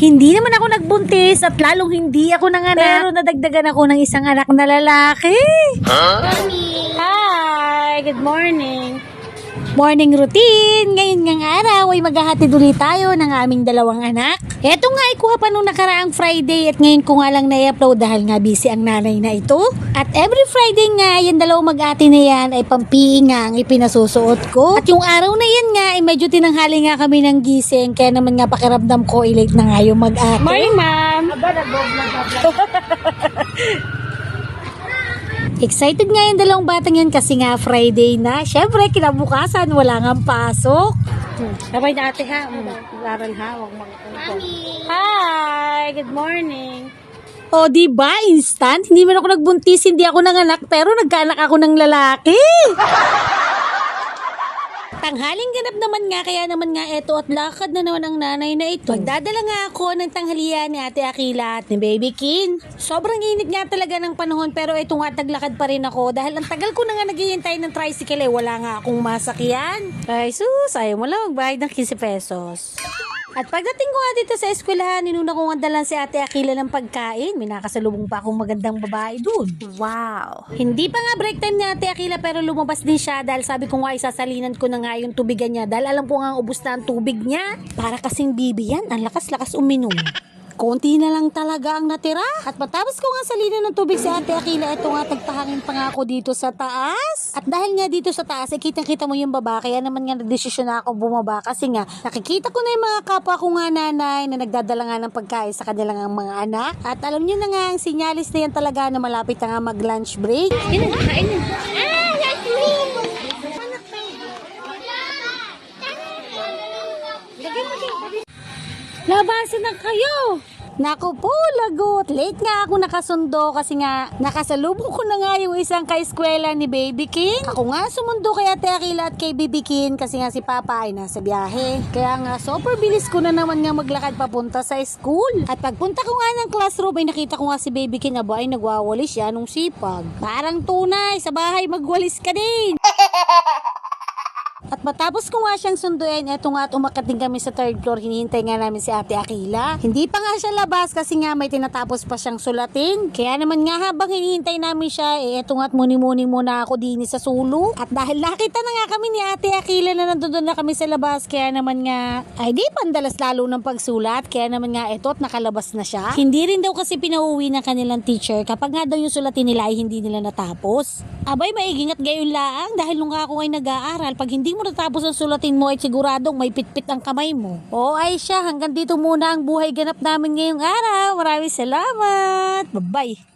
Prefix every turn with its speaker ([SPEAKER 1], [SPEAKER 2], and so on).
[SPEAKER 1] Hindi naman ako nagbuntis at lalong hindi ako nanganak. Pero nadagdagan ako ng isang anak na lalaki. Hi! Good morning! Morning routine! Ngayon ngang araw ay maghahatid ulit tayo ng aming dalawang anak. Eto nga ay kuha pa nung nakaraang Friday at ngayon ko nga lang na-upload dahil nga busy ang nanay na ito. At every Friday nga, yung dalawang mag-ate na yan ay pampiinga ang ipinasusuot ko. At yung araw na yan nga ay medyo tinanghali nga kami ng gising kaya naman nga pakiramdam ko late na nga yung mag-ate. Morning, ma'am! Excited nga yung dalawang batang yan kasi nga Friday na. Syempre, kinabukasan, wala nga pasok. Sabay na ate ha. Laran ha. Hi! Good morning. O, diba? Instant? Hindi man ako nagbuntis, hindi ako nanganak, pero nagkaanak ako ng lalaki. Tanghaling ganap naman nga, kaya naman nga eto at lakad na naman ang nanay na ito. Magdadala nga ako ng tanghalian ni Ate Akila at ni Baby Kin. Sobrang init nga talaga ng panahon pero ito nga taglakad pa rin ako dahil ang tagal ko na nga naghihintay ng tricycle wala nga akong masakyan. Ay sus, ayaw mo lang magbayad ng 15 pesos. At pagdating ko nga dito sa eskwelahan, ninuna ko nga dalan si Ate Akila ng pagkain. May nakasalubong pa akong magandang babae dun. Wow! Hindi pa nga break time ni Ate Akila pero lumabas din siya dahil sabi ko nga isasalinan ko na nga yung tubigan niya dahil alam ko nga ubos na ang tubig niya. Para kasing bibi yan, ang lakas-lakas uminom. Konti na lang talaga ang natira. At matapos ko nga salinan ng tubig si Ate Akila, ito nga tagpahangin pa nga ako dito sa taas. At dahil nga dito sa taas, kitang-kita mo yung baba, kaya naman nga nagdesisyon na ako bumaba kasi nga nakikita ko na yung mga kapwa ko nga nanay na nagdadala nga ng pagkain sa kanilang mga anak. At alam nyo na nga, ang sinyalis na yan talaga na malapit na nga mag-lunch break. Yun na, kain na. That's me! Labasan na kayo! Naku po, lagot. Late nga ako nakasundo kasi nga nakasalubong ko na nga yung isang kaeskwela ni Baby King. Ako nga sumundo kay Ate Akila at kay Baby King kasi nga si Papa ay nasa biyahe. Kaya nga super bilis ko na naman nga maglakad papunta sa school. At pagpunta ko nga ng classroom ay nakita ko nga si Baby King aba ay nagwawalis siya nung sipag. Parang tunay, sa bahay magwalis ka din. At matapos ko nga siyang sunduin, eto nga at umakyat din kami sa third floor, hinihintay nga namin si Ate Akila. Hindi pa nga siya labas kasi nga may tinatapos pa siyang sulatin. Kaya naman nga habang hinihintay namin siya, eto nga at muni-muni muna ako din sa sulo. At dahil nakita na nga kami ni Ate Akila na nandun na kami sa labas, kaya naman nga, ay di pandalas lalo ng pagsulat. Kaya naman nga eto at nakalabas na siya. Hindi rin daw kasi pinauwi ng kanilang teacher kapag nga daw yung sulatin nila ay hindi nila natapos. Abay, maiging at gayon laang dahil nung ako ay nag-aaral, pag hindi mo natapos ang sulatin mo ay siguradong may pitpit ang kamay mo. O ay siya, hanggang dito muna ang buhay ganap namin ngayong araw. Maraming salamat. Bye-bye.